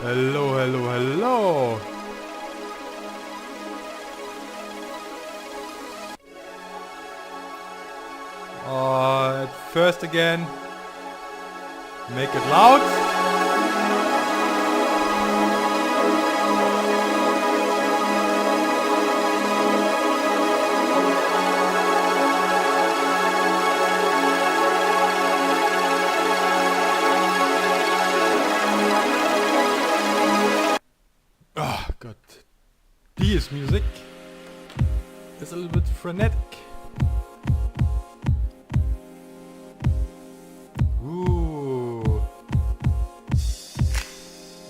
Hello, hello, hello. At first again, make it loud. Oh god, this music is a little bit frenetic. Ooh,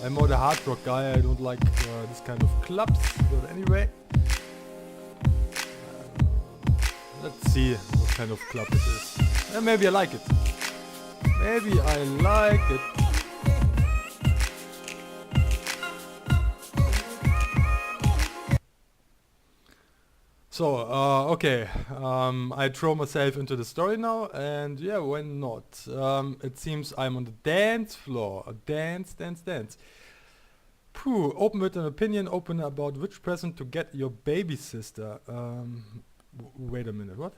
I'm more the hard rock guy. I don't like this kind of clubs, but anyway, let's see what kind of club it is. Maybe I like it. Maybe I like it. So, okay, I throw myself into the story now, and yeah, why not? It seems I'm on the dance floor. Dance. Phew, open with an opinion, open about which present to get your baby sister. Wait a minute, what?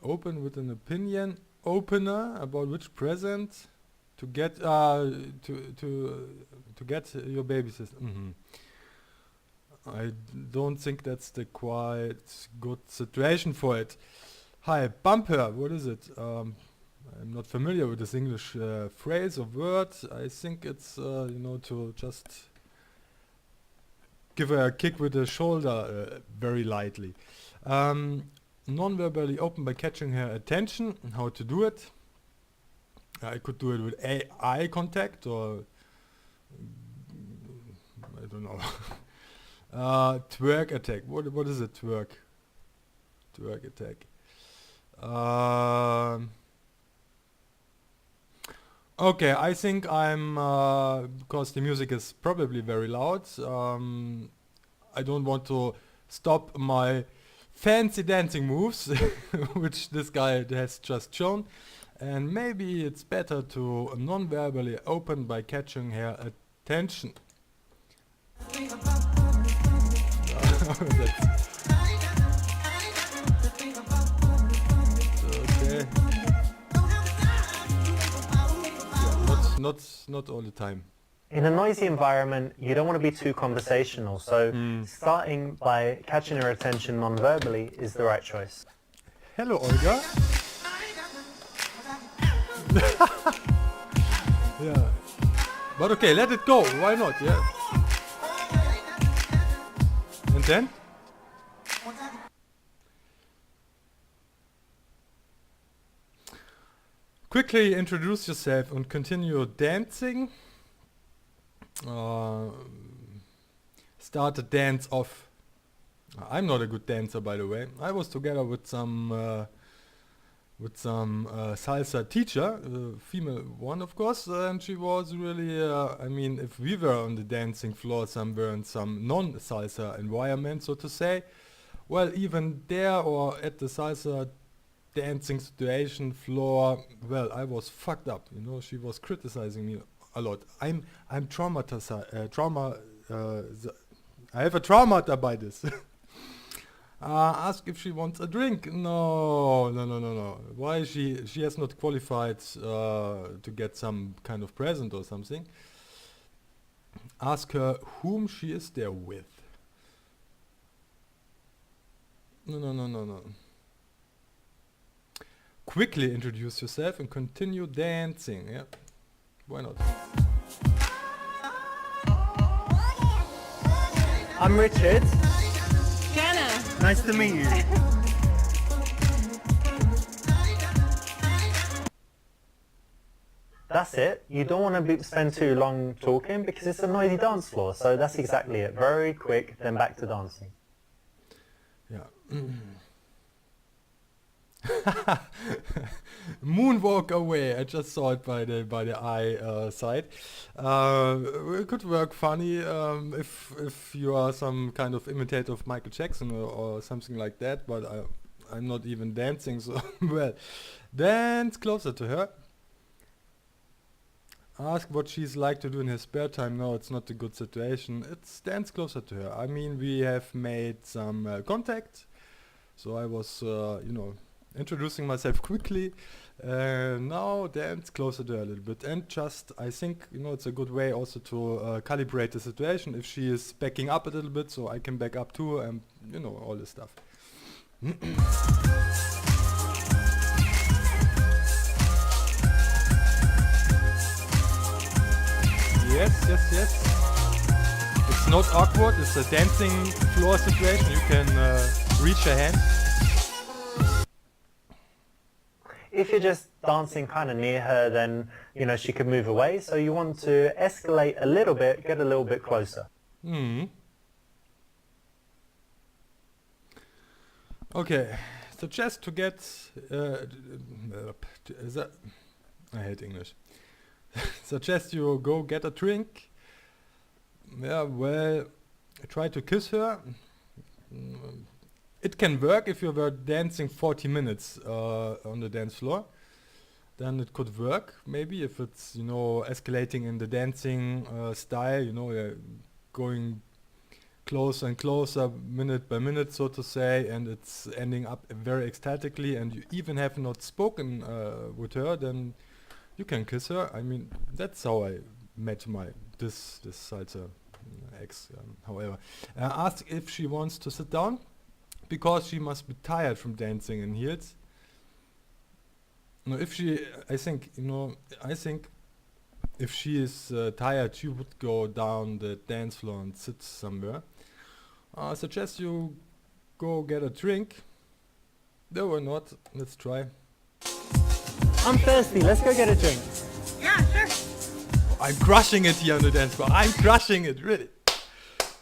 Open with an opinion, opener about which present to get, to get your baby sister. I don't think that's the quite good situation for it. Hi, bumper, what is it? I'm not familiar with this English phrase or word. I think it's, to just give her a kick with the shoulder very lightly. Non-verbally open by catching her attention. How to do it? I could do it with eye contact or I don't know. Twerk attack. What is a twerk? Twerk attack. Okay, I think I'm because the music is probably very loud. I don't want to stop my fancy dancing moves, which this guy has just shown, and maybe it's better to non-verbally open by catching her attention. Okay. Yeah, not all the time. In a noisy environment, you don't want to be too conversational, so starting by catching her attention non-verbally is the right choice. Hello, Olga. Yeah. But okay, let it go. Why not? Yeah. And then? Quickly introduce yourself and continue dancing. Start the dance off. I'm not a good dancer, by the way. I was together with some salsa teacher, female one of course, and she was really, I mean, if we were on the dancing floor somewhere in some non-salsa environment, so to say, well, even there or at the salsa dancing situation floor, well, I was fucked up, she was criticizing me a lot. I'm traumatized, I have a trauma by this. Ask if she wants a drink. No. Why she has not qualified to get some kind of present or something. Ask her whom she is there with. No. Quickly introduce yourself and continue dancing. Yeah, why not? I'm Richard. Kalle. Nice to meet you. That's it. You don't want to spend too long talking because it's a noisy dance floor, so that's exactly it. Very quick, then back to dancing. Yeah. Moonwalk away. I just saw it by the eye side. It could work funny if you are some kind of imitator of Michael Jackson or something like that. But I'm not even dancing, so well, dance closer to her. ask what she's like to do in her spare time. No, it's not a good situation. It stands closer to her. I mean, we have made some contact. So I was, introducing myself quickly. Now dance closer to her a little bit. And just, I think, it's a good way also to calibrate the situation. If she is backing up a little bit, so I can back up too, and, all this stuff. Yes. It's not awkward. It's a dancing floor situation. You can reach her hand. If you're just dancing kind of near her, then, she could move away. So you want to escalate a little bit, get a little bit closer. Okay, so just to get... I hate English. Suggest you go get a drink. Yeah, well, try to kiss her. It can work if you were dancing 40 minutes on the dance floor. Then it could work, maybe, if it's, escalating in the dancing style, going closer and closer, minute by minute, so to say, and it's ending up very ecstatically, and you even have not spoken with her, then you can kiss her. I mean, that's how I met this salsa ex. However, ask if she wants to sit down, because she must be tired from dancing in heels. No, I think if she is tired, she would go down the dance floor and sit somewhere. I suggest you go get a drink. No, or not. Let's try. I'm thirsty. Let's go get a drink. Yeah, sure. I'm crushing it here on the dance floor. I'm crushing it, really.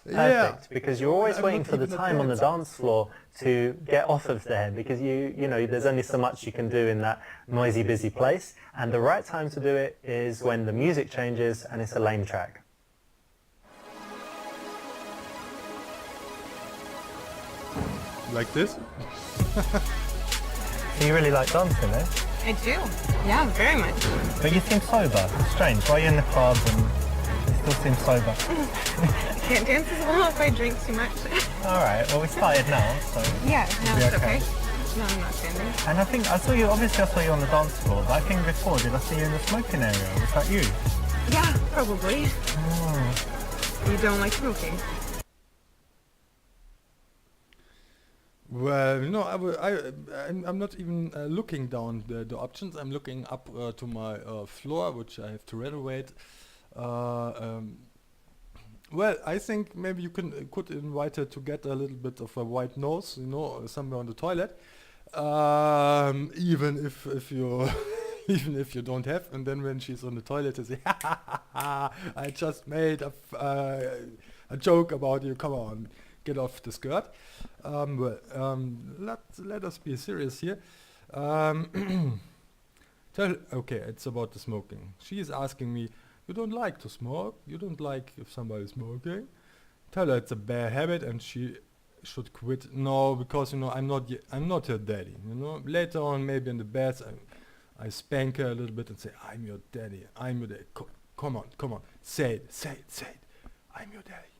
Perfect, because you're always I'm waiting not for the even a time on the dancer. dance floor to get off of there, because there's only so much you can do in that noisy, busy place. And the right time to do it is when the music changes and it's a lane track. Like this? So you really like dancing, eh? I do. Yeah, very much. But you seem sober. It's strange. Why are you in the club and you still seem sober? I can't dance as well if I drink too much. All right. Well, we started now, so Yeah, no, be it's okay. okay. No, I'm not standing. And I think I saw you on the dance floor, but I think before, did I see you in the smoking area? Was that you? Yeah, probably. Oh. You don't like smoking? Well, I'm not even looking down the options. I'm looking up to my floor, which I have to renovate. Well, I think maybe you could invite her to get a little bit of a white nose, somewhere on the toilet. Even if you even if you don't have, and then when she's on the toilet, you say, "Ha ha ha ha! I just made a joke about you. Come on, get off the skirt." Let us be serious here. Okay, it's about the smoking. She is asking me, "You don't like to smoke? You don't like if somebody's smoking?" Tell her it's a bad habit and she should quit. No, because I'm not her daddy. Later on, maybe in the bed, I spank her a little bit and say, "I'm your daddy. I'm your daddy. Come on, say it. I'm your daddy."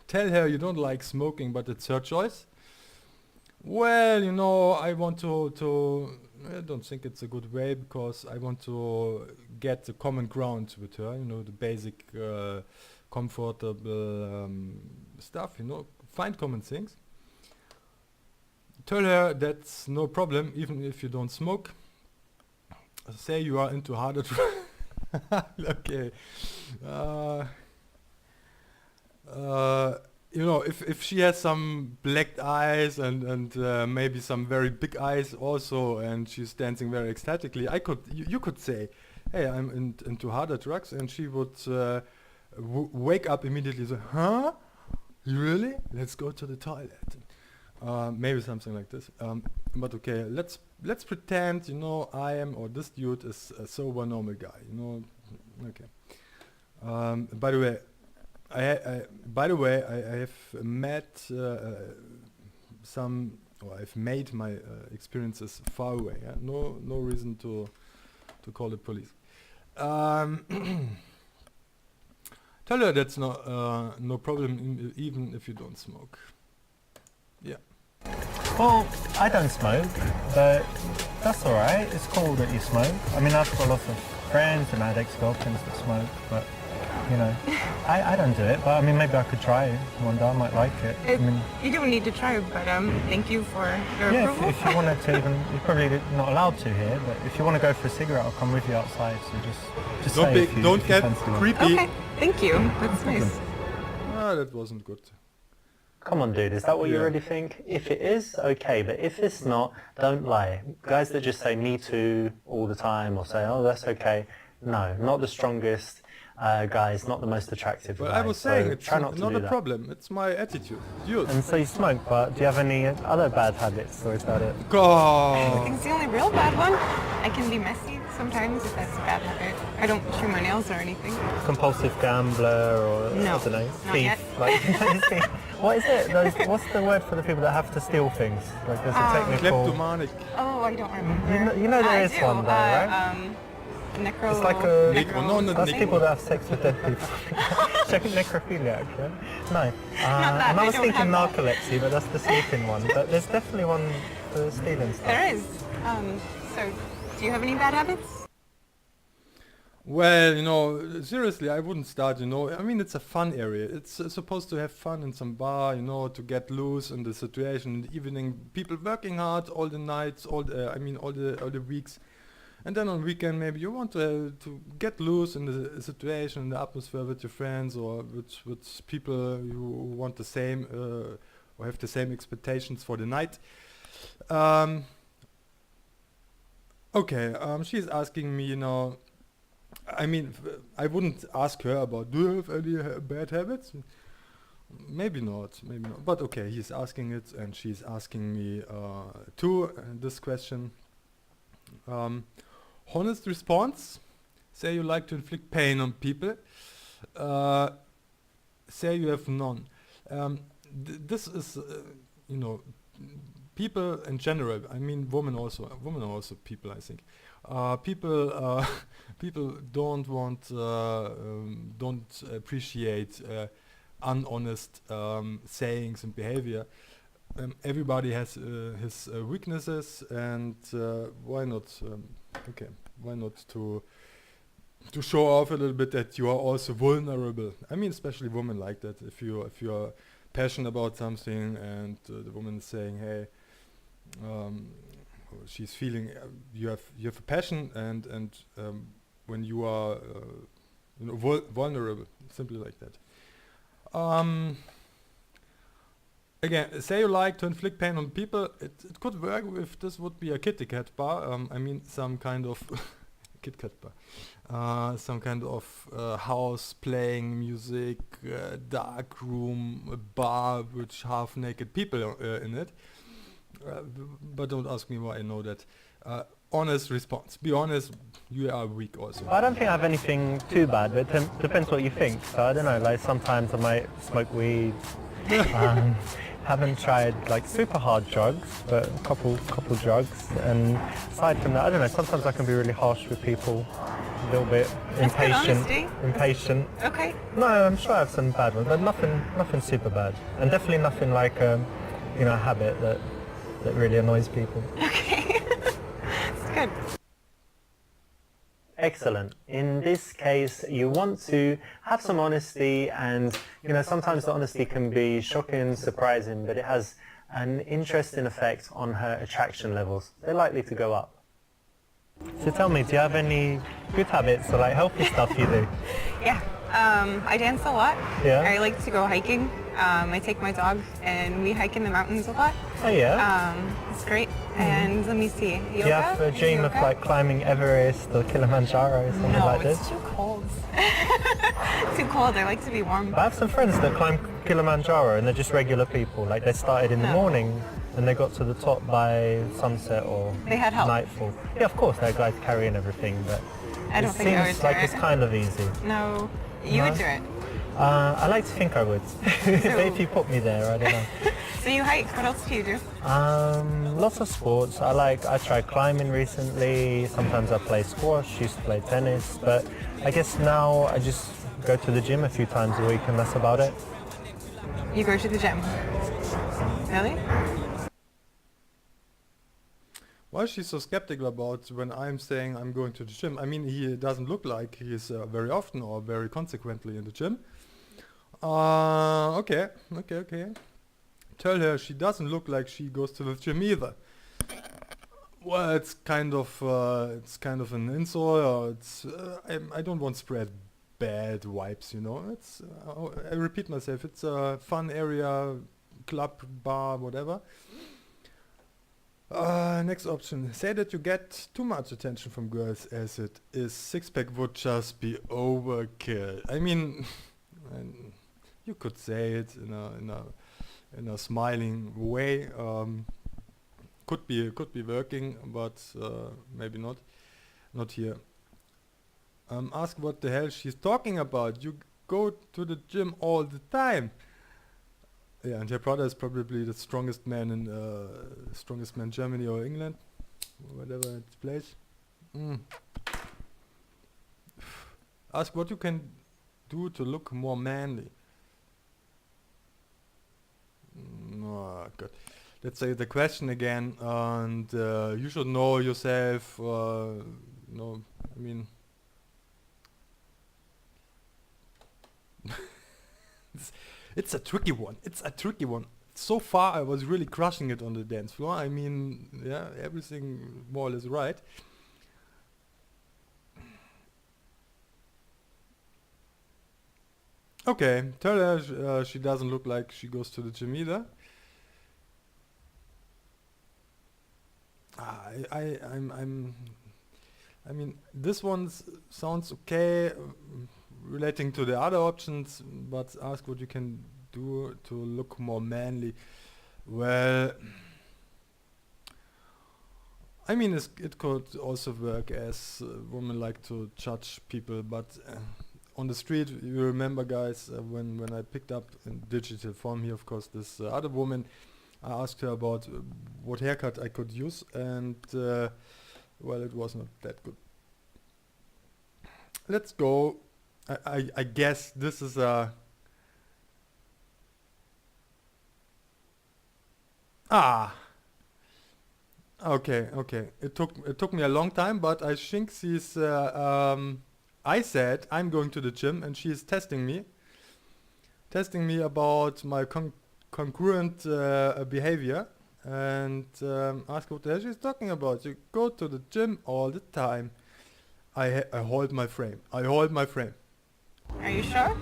Tell her you don't like smoking, but it's her choice. Well, I want to I don't think it's a good way, because I want to get the common ground with her, the basic comfortable stuff, find common things. Tell her that's no problem, even if you don't smoke. Say you are into harder okay. If she has some black eyes and maybe some very big eyes also, and she's dancing very ecstatically, you could say, "Hey, I'm into harder drugs," and she would wake up immediately. Say, "Huh? You really? Let's go to the toilet." Maybe something like this. But okay, let's pretend I am, or this dude is a sober normal guy. Okay. By the way, I have met I've made my experiences far away. Yeah? No reason to call the police. Um, tell her that's no problem, even if you don't smoke. Yeah. Well, I don't smoke, but that's alright. It's cool that you smoke. I mean, I've got lots of friends and I had ex-girlfriends that smoke, but, you know, I don't do it. But, I mean, maybe I could try one day. I might like it. I mean, You don't need to try, but thank you for your yeah, approval. if you wanted to even, you're probably not allowed to here, but if you want to go for a cigarette, I'll come with you outside. So just Don't say be, if you, don't if you get fancy one. creepy. Okay, thank you. That's nice. Ah, that wasn't good. Come on, dude, is that what you Yeah. really think? If it is, okay, but if it's not, don't lie. Guys that just say me too all the time or say, oh, that's okay. No, not the strongest guys, not the most attractive Well, guys. I was saying so it's try not to not do a that. problem. It's my attitude. Yours. And so you smoke, but do you have any other bad habits, or is that it? I God. think it's the only real bad one. I can be messy sometimes if that's a bad habit. I don't chew my nails or anything. Compulsive gambler, or No, I don't know, not thief? yet. Like, what is it? What's the word for the people that have to steal things? Like there's a technical. Kleptomanic. Oh, I don't remember. You know there I is do. one though, right? Necro. It's like a- No, That's something. people that have sex with dead people. Check necrophiliac, yeah? No. that, And I I was don't thinking have that. narcolepsy, but that's the sleeping one. But there's definitely one for stealing stuff. There is. So, do you have any bad habits? Well, you know, seriously, I wouldn't start, you know. I mean, it's a fun area. It's supposed to have fun in some bar, you know, to get loose in the situation in the evening. People working hard all the nights, all the weeks. And then on weekend, maybe you want to get loose in the situation, in the atmosphere with your friends or with people who want the same or have the same expectations for the night. Okay, she's asking me, you know, I mean, I wouldn't ask her about, do you have any bad habits? Maybe not. But okay, he's asking it and she's asking me too this question. Honest response, say you like to inflict pain on people, say you have none. This is, you know, people in general, I mean women are also people, I think. People don't appreciate unhonest sayings and behavior. Everybody has his weaknesses, and why not to show off a little bit that you are also vulnerable. I mean, especially women like that. If you're passionate about something and the woman is saying, hey, she's feeling you have a passion, and when you are vulnerable, simply like that. Again, say you like to inflict pain on people. It could work if this would be a kitty cat bar. I mean, some kind of Kit Kat bar, some kind of house playing music, dark room, a bar with half-naked people in it. But don't ask me why I know that. Honest response. Be honest. You are weak also. I don't think I have anything too bad, but it depends what you think. So I don't know, like sometimes I might smoke weed. Haven't tried like super hard drugs, but a couple drugs. And aside from that, I don't know, sometimes I can be really harsh with people, a little bit That's good honesty. impatient. Okay. No, I'm sure I have some bad ones, but nothing super bad. And definitely nothing like a habit that really annoys people. Okay. That's good. Excellent. In this case, you want to have some honesty, and sometimes the honesty can be shocking, surprising, but it has an interesting effect on her attraction levels. They're likely to go up. So tell me, do you have any good habits or like healthy stuff you do? Yeah. I dance a lot. Yeah. I like to go hiking. I take my dog and we hike in the mountains a lot. Oh yeah. It's great. And let me see. Yoga? Do you have a dream of Yoga? like climbing Everest or Kilimanjaro or something No, like this? it's too cold. Too cold. I like to be warm. I have some friends that climb Kilimanjaro and they're just regular people. Like they started in the No. morning and they got to the top by sunset or They had help. nightfall. Yeah, of course, they're guys carrying everything, but I don't it think I would seems do like it. it's kind of easy. No, you No? would do it. I like to think I would. But if you put me there, I don't know. So you hike. What else do you do? Lots of sports. I tried climbing recently. Sometimes I play squash, used to play tennis. But I guess now I just go to the gym a few times a week and that's about it. You go to the gym. Really? Why is she so skeptical about when I'm saying I'm going to the gym? I mean, he doesn't look like he's very often or very consequently in the gym. Okay. Tell her she doesn't look like she goes to the gym either. Well, it's kind of an insult, or it's I don't want to spread bad vibes, you know. It's I repeat myself. It's a fun area, club, bar, whatever. Next option. Say that you get too much attention from girls as it is. Six-pack would just be overkill. I mean, you could say it in a smiling way. Could be working, but maybe not. Not here. Ask what the hell she's talking about. You go to the gym all the time. Yeah, and her brother is probably the strongest man in Germany or England, whatever it's place. Ask what you can do to look more manly. Oh, God. Let's say the question again, and you should know yourself. I mean. It's a tricky one. So far, I was really crushing it on the dance floor. I mean, yeah, everything more or less right. Okay, tell her she doesn't look like she goes to the gym either. I mean, this one sounds okay. Relating to the other options, but ask what you can do to look more manly. Well, I mean, it could also work as women like to judge people, but on the street, you remember, guys, when I picked up in digital form here, of course, this other woman, I asked her about what haircut I could use, and well, it was not that good. Let's go. I guess this is a... Okay. It took me a long time, but I think she's... I said I'm going to the gym, and she is testing me about my congruent behavior, and ask what the hell she's talking about. You go to the gym all the time. I hold my frame. Are you sure?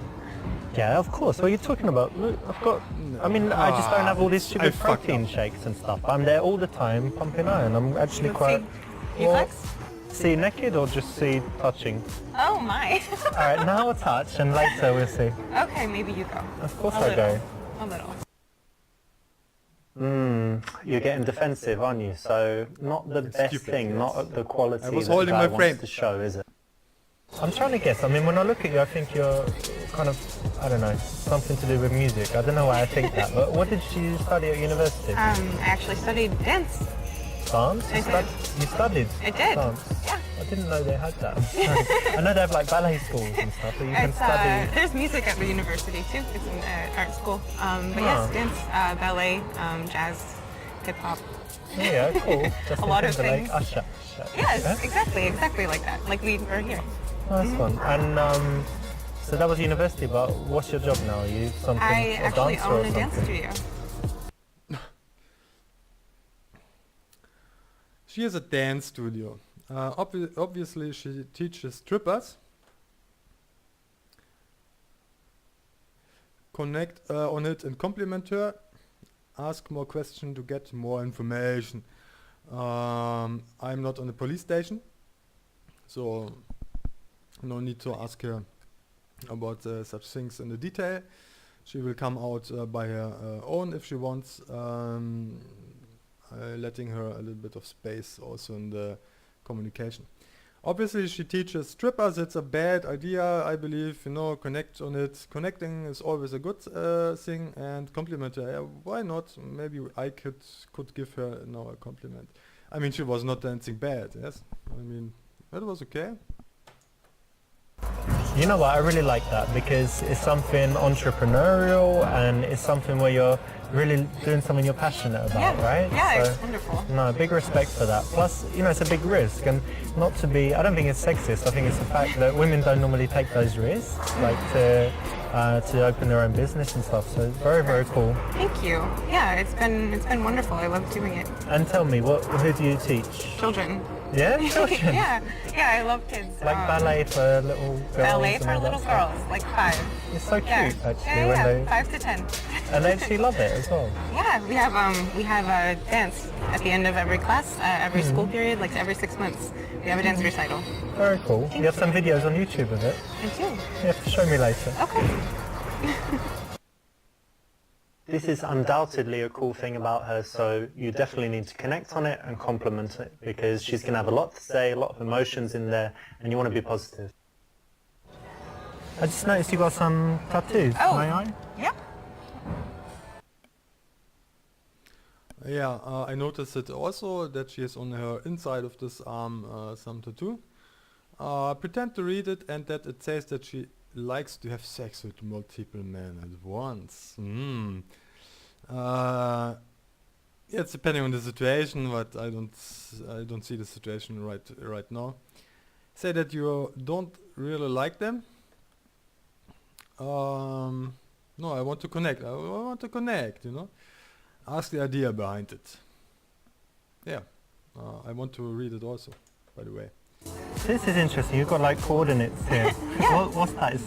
Yeah, of course. What are you talking about? Look, I've got... I mean, I just don't have all these stupid protein shakes and stuff. I'm there all the time pumping iron. I'm actually quite... You flex? See naked or just see touching? Oh my. Alright, now we'll touch and later we'll see. Okay, maybe you go. Of course I go. A little. You're getting defensive, aren't you? So, not the best thing, not the quality I was that holding guy my frame wants to show, is it? I'm trying to guess. I mean, when I look at you, I think you're kind of, I don't know, something to do with music. I don't know why I think that, but what did you study at university? I actually studied dance. Dance? You studied I did. Dance? Yeah. I didn't know they had that. I know they have like ballet schools and stuff, but you can study... There's music at the university too. It's an art school. But yes, dance, ballet, jazz, hip-hop. Yeah, cool. Just A lot of like things. usher. Yes, exactly like that. Like we are here. Nice one. And so that was university, but what's your job now? Are you something, I a actually dancer own or a dance something? studio. She has a dance studio. Obviously, she teaches strippers. Connect on it and compliment her. Ask more questions to get more information. I'm not on the police station, so no need to ask her about such things in the detail. She will come out by her own if she wants. Letting her a little bit of space also in the communication. Obviously, she teaches strippers. It's a bad idea, I believe. You know, connect on it. Connecting is always a good thing, and compliment her. Why not? Maybe I could give her now a compliment. I mean, she was not dancing bad. Yes, I mean, it was okay. You know what, I really like that because it's something entrepreneurial and it's something where you're really doing something you're passionate about, right? Yeah, So, it's wonderful. no, big respect for that. Plus, you know, it's a big risk, and not to be, I don't think it's sexist, I think it's the fact that women don't normally take those risks, like to open their own business and stuff, so it's very, very cool. Thank you. Yeah, it's been wonderful. I love doing it. And tell me, who do you teach? Children. Yeah, children? Yeah, I love kids. Like ballet for little girls? Ballet and for all that little stuff? girls, like 5. It's so cute, Yeah. actually, when they... 5 to 10. And they actually love it as well. Yeah, we have a dance at the end of every class, every school period, like every 6 months. We have a dance recital. Very cool. You have some videos on YouTube of it. I do. You have to show me later. Okay. This is undoubtedly a cool thing about her, so you definitely need to connect on it and compliment it because she's going to have a lot to say, a lot of emotions in there, and you want to be positive. I just noticed you got some tattoos. Oh. May I? Yeah. Yeah, I noticed it also that she has on her inside of this arm some tattoo. Pretend to read it, and that it says that she likes to have sex with multiple men at once. Yeah, it's depending on the situation, but I don't see the situation right now. Say that you don't really like them. No, I want to connect. I want to connect, you know. Ask the idea behind it. Yeah, I want to read it also, by the way. This is interesting. You've got like coordinates here. Yeah. What's that? Is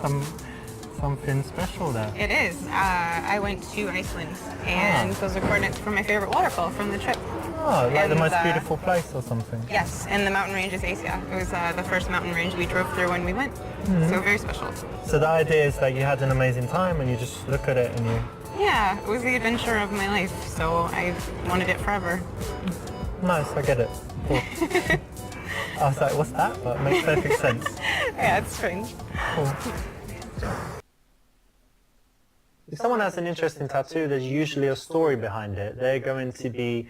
something special there? It is. I went to Iceland, and those are coordinates for my favorite waterfall from the trip. Oh, like the And, most beautiful place or something. Yes, and the mountain range is Asia. It was the first mountain range we drove through when we went, so very special. So the idea is that you had an amazing time and you just look at it and you... Yeah, it was the adventure of my life, so I wanted it forever. Nice, I get it. Cool. I was like, what's that? But it makes perfect sense. Yeah, it's strange. Cool. If someone has an interesting tattoo, there's usually a story behind it. They're going to be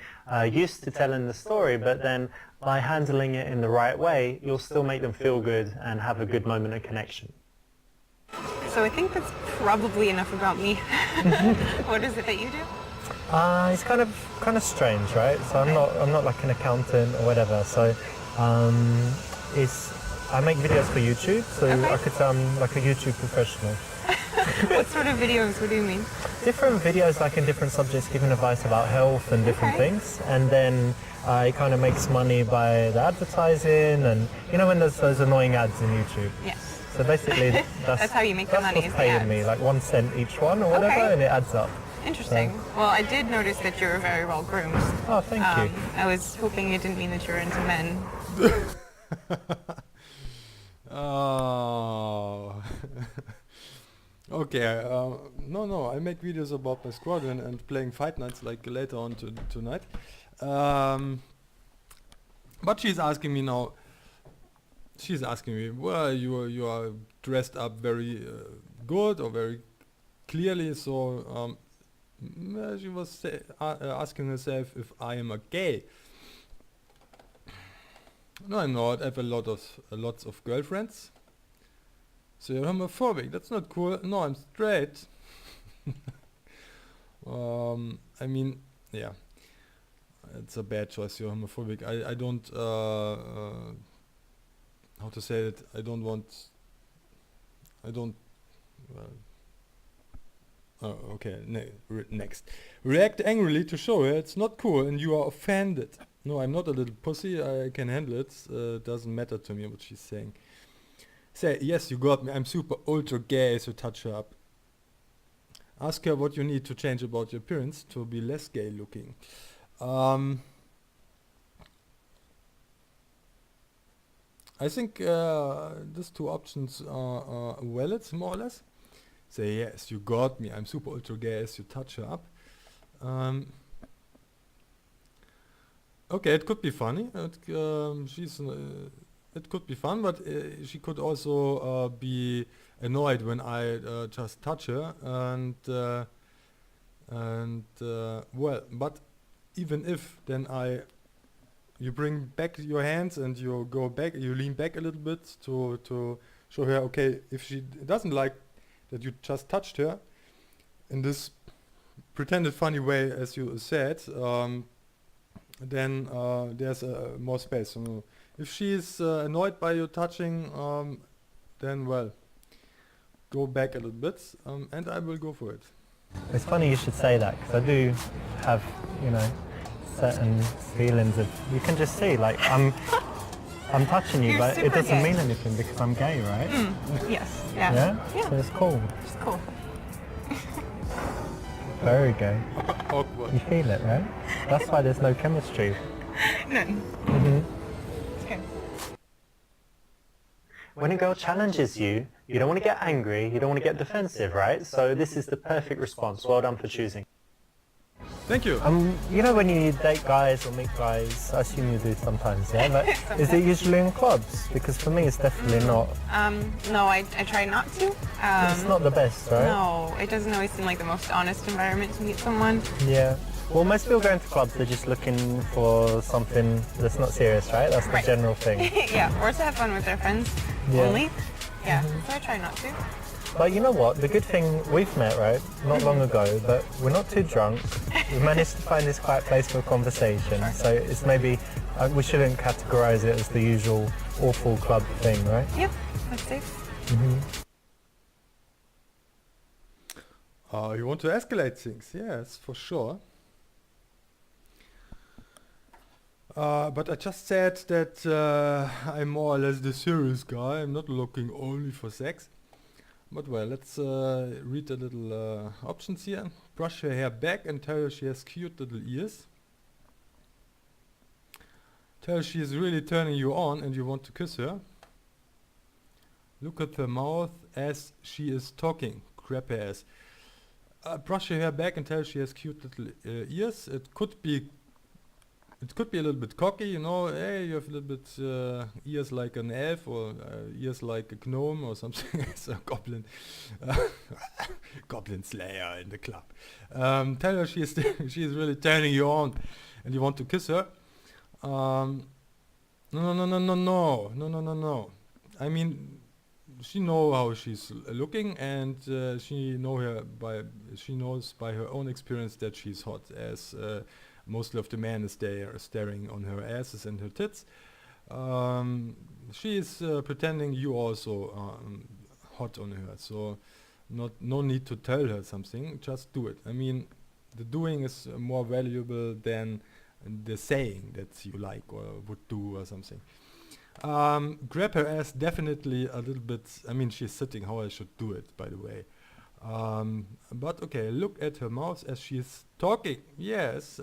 used to telling the story, but then by handling it in the right way, you'll still make them feel good and have a good moment of connection. So I think that's probably enough about me. What is it that you do? It's kind of strange, right? So I'm not like an accountant or whatever. So I make videos for YouTube, so Okay. I could say I'm like a YouTube professional. What sort of videos? What do you mean? Different videos, like in different subjects, giving advice about health and different Okay. things, and then it kind of makes money by the advertising, and you know when there's those annoying ads in YouTube. Yes. So basically, That's how you make the money, That's is what's the paying ads. me, like 1 cent each one or whatever, Okay. and it adds up. Interesting. Well, I did notice that you were very well groomed. Oh, thank you. I was hoping you didn't mean that you were into men. Oh. Okay. No. I make videos about my squadron and playing fight nights like later on tonight. But she's asking me now. She's asking me, well, you are dressed up very good or very clearly. So she was asking herself if I am a gay. No, I'm not. I have lots of girlfriends. So you're homophobic. That's not cool. No, I'm straight. I mean, yeah, it's a bad choice. You're homophobic. I don't. How to say it? I don't want. I don't. Oh, okay. Next, react angrily to show her it's not cool and you are offended. No, I'm not a little pussy. I can handle it. Doesn't matter to me what she's saying. Say, yes, you got me. I'm super ultra gay, so touch her up. Ask her what you need to change about your appearance to be less gay looking. I think these two options are valid, more or less. Say, yes, you got me. I'm super ultra gay, as you touch her up. Okay, it could be funny. She's it could be fun, but she could also be annoyed when I just touch her, and well, but even if then you bring back your hands and you go back, you lean back a little bit to show her, okay, if she doesn't like that you just touched her in this pretended funny way, as you said, then there's more space. So if she's annoyed by you touching, then well, go back a little bit, and I will go for it. It's funny you should say that, because I do have, certain feelings of, you can just see, like, I'm touching you, You're but it super doesn't gay. mean anything because I'm gay, right? Yes. Yeah. Yeah? So it's cool. It's cool. Very gay. Awkward. You feel it, right? That's why there's no chemistry. None. Mm-hmm. It's good. When a girl challenges you, you don't want to get angry, you don't want to get defensive, right? So this is the perfect response. Well done for choosing. Thank you. When you date guys or meet guys, I assume you do sometimes, yeah? But is it usually in clubs? Because for me, it's definitely not. No, I try not to. It's not the best, right? No, it doesn't always seem like the most honest environment to meet someone. Yeah. Well, most people going to clubs, they're just looking for something that's not serious, right? That's the Right. general thing. Yeah, or to have fun with their friends Yeah. only. Yeah, so I try not to. But you know what? The good thing, we've met, right? Not long ago, but we're not too drunk. We managed to find this quiet place for conversation. So it's maybe, we shouldn't categorize it as the usual awful club thing, right? Yeah, that's safe. You want to escalate things, yes, for sure. But I just said that I'm more or less the serious guy. I'm not looking only for sex. But well, let's read a little options here. Brush her hair back and tell her she has cute little ears. Tell her she is really turning you on and you want to kiss her. Look at her mouth as she is talking. Grab her ass. Brush her hair back and tell her she has cute little ears. It could be a little bit cocky, you know. Hey, you have a little bit ears like an elf, or ears like a gnome, or something. It's a goblin, goblin slayer in the club. Tell her she is really turning you on, and you want to kiss her. No. I mean, she know how she's looking, and she knows by her own experience that she's hot, as most of the men is there staring on her asses and her tits. She is pretending you also hot on her, so no need to tell her something, just do it. I mean, the doing is more valuable than the saying that you like or would do or something. Grab her ass definitely a little bit. I mean, she's sitting how I should do it, by the way. But okay, look at her mouth as she is talking. Yes,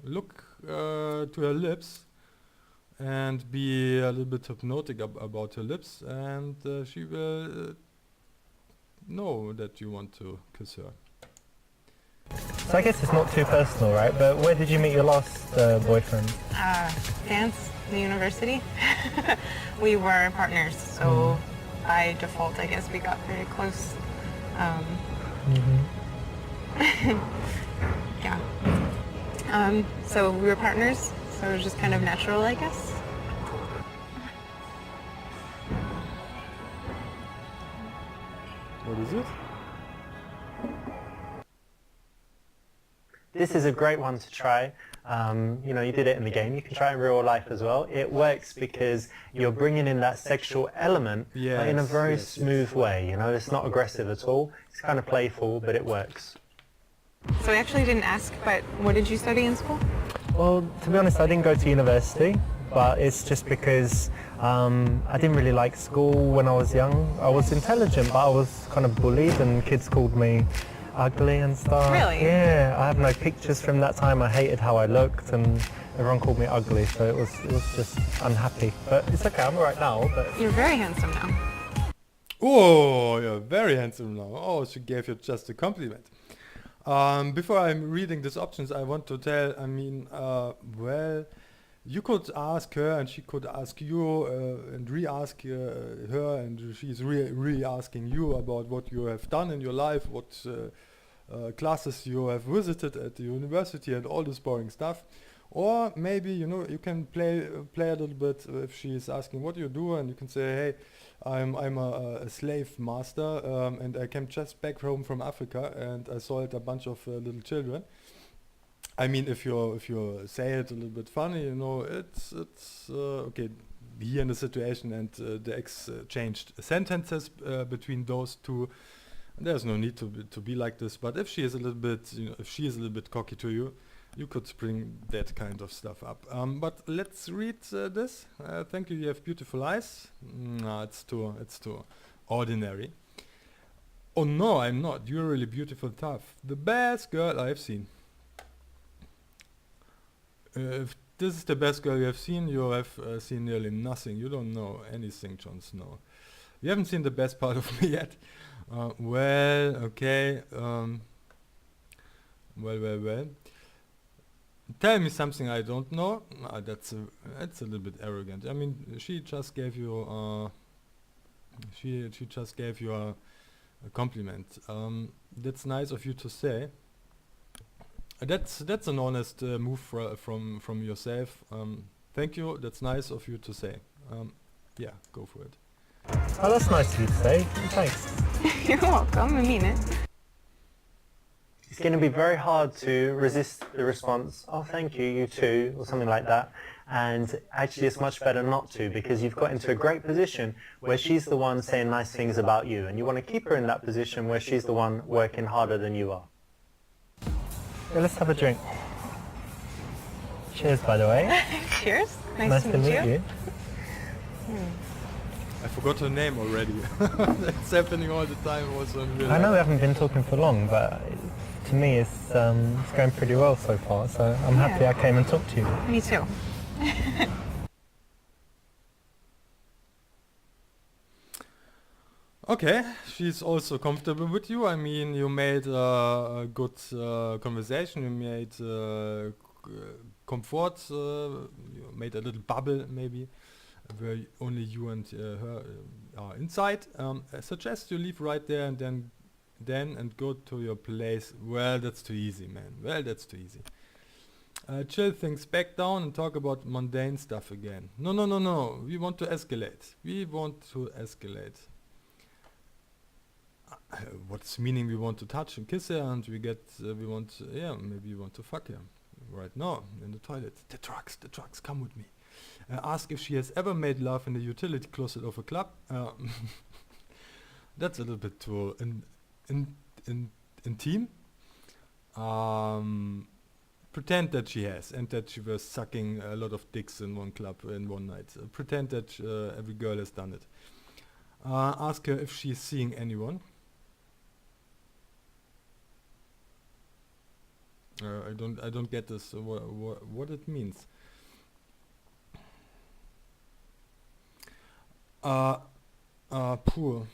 look to her lips and be a little bit hypnotic about her lips, and she will know that you want to kiss her. So I guess it's not too personal, right? But where did you meet your last boyfriend? Dance, the university. We were partners, so by default, I guess we got very close. Yeah. So we were partners, so it was just kind of natural, I guess. What is it? This is a great one to try. You did it in the game. You can try it in real life as well. It works because you're bringing in that sexual element, but in a very smooth way. It's not aggressive at all. It's kind of playful, but it works. So I actually didn't ask, but what did you study in school? Well, to be honest, I didn't go to university, but it's just because I didn't really like school when I was young. I was intelligent, but I was kind of bullied, and kids called me ugly and stuff. Really? Yeah, I have no pictures from that time. I hated how I looked, and everyone called me ugly, so it was just unhappy. But it's okay, I'm alright now. But You're very handsome now. Oh, you're very handsome now. Oh, she gave you just a compliment. Before I'm reading these options, I want to tell, well, you could ask her and she could ask you and re-ask her, and she's re-asking you about what you have done in your life, what classes you have visited at the university and all this boring stuff. Or maybe, you know, you can play a little bit if she is asking what you do, and you can say, hey, I'm a slave master, and I came just back home from Africa and I sold a bunch of little children. I mean, if you say it a little bit funny, you know, it's okay. Here in the situation, and the exchanged sentences between those two. There's no need to be like this. But if she is a little bit, you know, if she is a little bit cocky to you, you could bring that kind of stuff up. But let's read this. Thank you. You have beautiful eyes. No, it's too ordinary. Oh no, I'm not. You're really beautiful, tough. The best girl I've seen. If this is the best girl you have seen, you have seen nearly nothing. You don't know anything, Jon Snow. You haven't seen the best part of me yet. Well, okay. Well. Tell me something I don't know. That's a little bit arrogant. I mean, she just gave you she just gave you a compliment. That's nice of you to say. That's an honest move from yourself. Thank you. That's nice of you to say. Yeah, go for it. Oh, that's nice of you to say. Thanks. You're welcome. I mean it. It's going to be very hard to resist the response, oh, thank you, you too, or something like that. And actually it's much better not to, because you've got into a great position where she's the one saying nice things about you, and you want to keep her in that position where she's the one working harder than you are. Yeah, let's have a drink. Cheers, by the way. Cheers. Nice to meet you. I forgot her name already. It's happening all the time also in real I know we life. haven't been talking for long, but to me it's going pretty well so far, so I'm happy I came and talked to you. Me too. Okay, she's also comfortable with you. I mean, you made a good conversation. You made comfort. You made a little bubble, maybe, where only you and her are inside. I suggest you leave right there and then and go to your place. Well, that's too easy, man. Well, that's too easy. Chill things back down and talk about mundane stuff again. No. We want to escalate. What's meaning we want to touch and kiss her, and maybe you want to fuck her right now in the toilet. The drugs, come with me. Ask if she has ever made love in the utility closet of a club. That's a little bit too intimate. Pretend that she has, and that she was sucking a lot of dicks in one club in one night. Pretend that every girl has done it. Ask her if she is seeing anyone. I don't get this. What it means. Poor.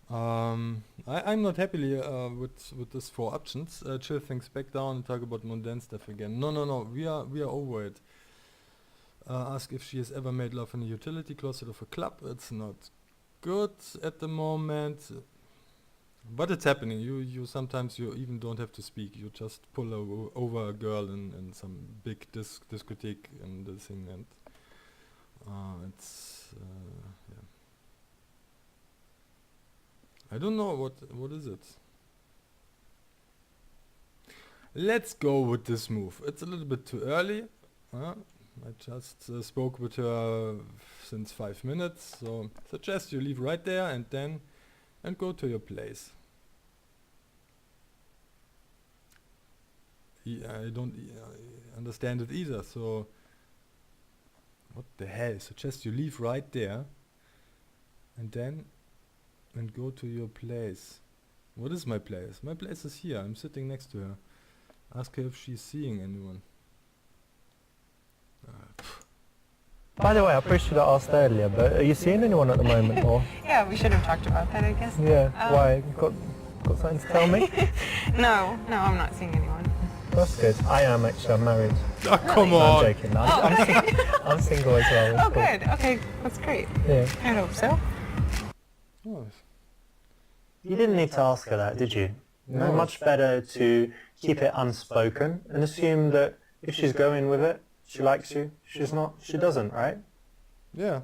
I'm not happily with this 4 options. Chill things back down and talk about mundane stuff again. No. We are over it. Ask if she has ever made love in a utility closet of a club. It's not good at the moment, but it's happening. You sometimes you even don't have to speak. You just pull over a girl in some big discotheque and the thing, and it's yeah. I don't know what is it. Let's go with this move. It's a little bit too early. I just spoke with her since 5 minutes, so suggest you leave right there and go to your place. I don't understand it either, so what the hell? Suggest you leave right there and go to your place. What is my place? My place is here. I'm sitting next to her. Ask her if she's seeing anyone. By the way, I probably should have asked earlier, but are you seeing anyone at the moment, or? Yeah, we should have talked about that, I guess. Yeah. Why? Got something to tell me? No, I'm not seeing anyone. That's good. I am actually. I'm married. Oh, come No, on. I'm joking. No, I'm single as well. It's Oh, cool. good. Okay, that's great. Yeah. I hope so. Oh, You didn't need to ask her that, did you? No. Much better to keep it unspoken and assume that if she's going with it, she likes you. If she's not, she doesn't, right? yeah.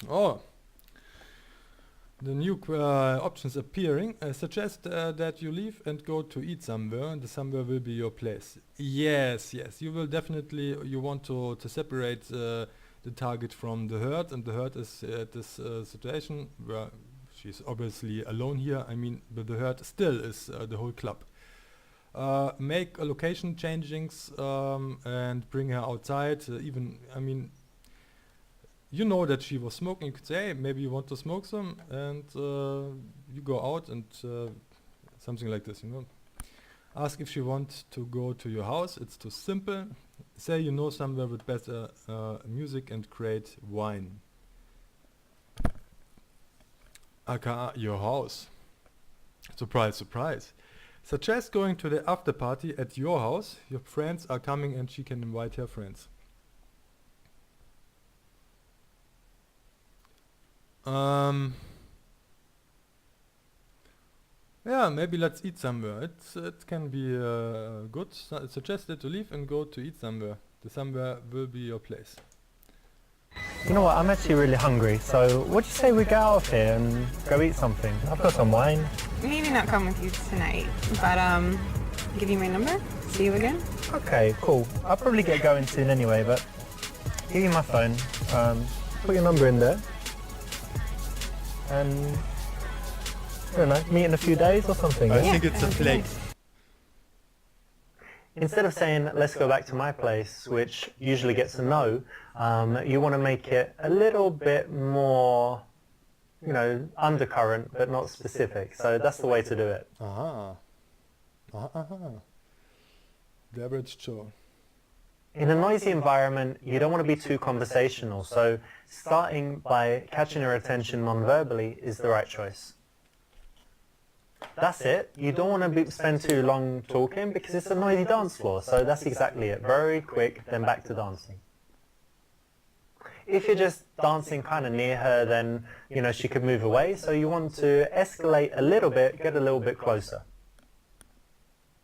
Oh. The new options appearing suggest that you leave and go to eat somewhere, and the somewhere will be your place. Yes, you will definitely, you want to separate the target from the herd, and the herd is at this situation where she's obviously alone here. I mean, but the herd still is the whole club. Make a location changings and bring her outside. Even, I mean, you know that she was smoking. You could say, hey, maybe you want to smoke some, and you go out and something like this, you know. Ask if she wants to go to your house. It's too simple. Say you know somewhere with better music and great wine. aka your house. Surprise, surprise. Suggest going to the after party at your house. Your friends are coming and she can invite her friends. Yeah, maybe let's eat somewhere. It can be good. Suggested to leave and go to eat somewhere. The somewhere will be your place. You know what, I'm actually really hungry, so what do you say we get out of here and go eat something? I've got some wine. Maybe not come with you tonight, but give you my number. See you again. Okay, cool. I'll probably get going soon anyway, but give you my phone. Put your number in there. And, I don't know, meet in a few days or something. I Yeah? think it's a flag. Instead of saying, let's go back to my place, which usually gets a no, you want to make it a little bit more, you know, undercurrent, but not specific. So that's the way to do it. Aha. Aha. The average Joe. In a noisy environment, you don't want to be too conversational. So starting by catching her attention non-verbally is the right choice. That's it. You don't want to spend too long talking because it's a noisy dance floor. So that's exactly it. Very quick, then back to dancing. If you're just dancing kind of near her, then, you know, she could move away. So you want to escalate a little bit, get a little bit closer.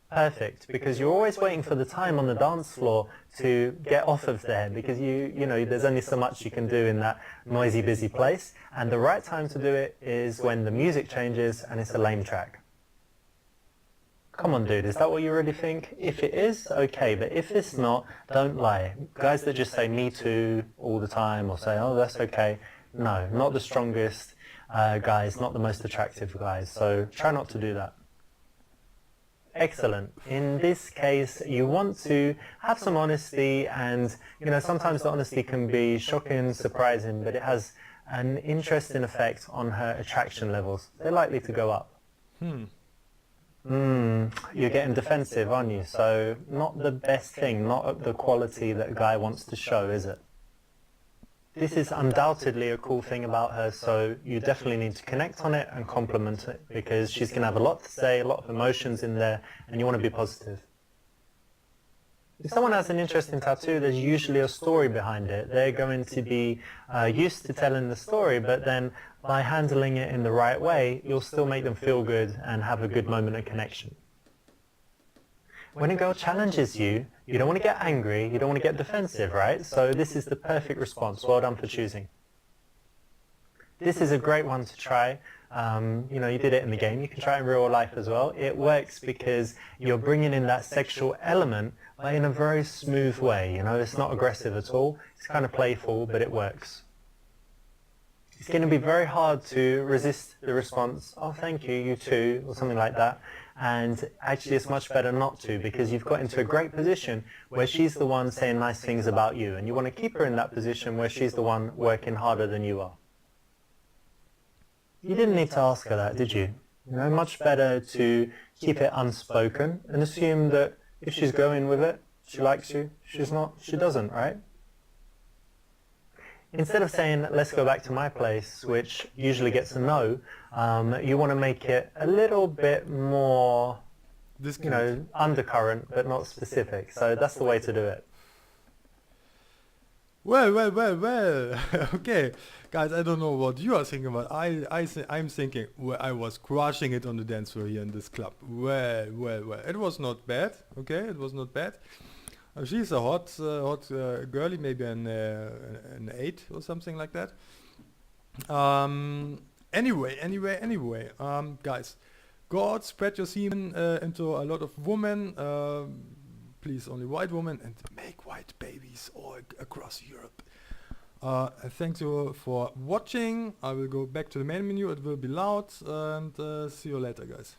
Perfect, because you're always waiting for the time on the dance floor to get off of there, because you know there's only so much you can do in that noisy, busy place, and the right time to do it is when the music changes and it's a lame track. Come on, dude, is that what you really think? If it is, okay, but if it's not, don't lie. Guys that just say me too all the time or say, oh, that's okay, no, not the strongest guys, not the most attractive guys, so try not to do that. Excellent. In this case, you want to have some honesty, and you know sometimes the honesty can be shocking, surprising, but it has an interesting effect on her attraction levels. They're likely to go up. You're getting defensive, aren't you? So not the best thing, not the quality that a guy wants to show, is it? This is undoubtedly a cool thing about her, so you definitely need to connect on it and compliment it, because she's going to have a lot to say, a lot of emotions in there, and you want to be positive. If someone has an interesting tattoo, there's usually a story behind it. They're going to be used to telling the story, but then by handling it in the right way, you'll still make them feel good and have a good moment of connection. When a girl challenges you, you don't want to get angry, you don't want to get defensive, right? So this is the perfect response. Well done for choosing. This is a great one to try. You know, you did it in the game. You can try it in real life as well. It works because you're bringing in that sexual element, but in a very smooth way. You know, it's not aggressive at all. It's kind of playful, but it works. It's going to be very hard to resist the response, oh, thank you, you too, or something like that. And actually it's much better not to, because you've got into a great position where she's the one saying nice things about you, and you want to keep her in that position where she's the one working harder than you are. You didn't need to ask her that, did you? You know, much better to keep it unspoken and assume that If she's going with it, she likes you. She's not, she doesn't, right? Instead of saying, let's go back to my place, which usually gets a no, you want to make it a little bit more, you know, undercurrent, but not specific. So that's the way to do it. Well. Okay, guys, I don't know what you are thinking about. I'm thinking, well, I was crushing it on the dance floor here in this club. Well. It was not bad. Okay, it was not bad. She's a hot girlie, maybe an 8 or something like that. Anyway, guys, go out, spread your semen into a lot of women. Please, only white women, and make white babies all across Europe. Thank you for watching. I will go back to the main menu. It will be loud, and see you later, guys.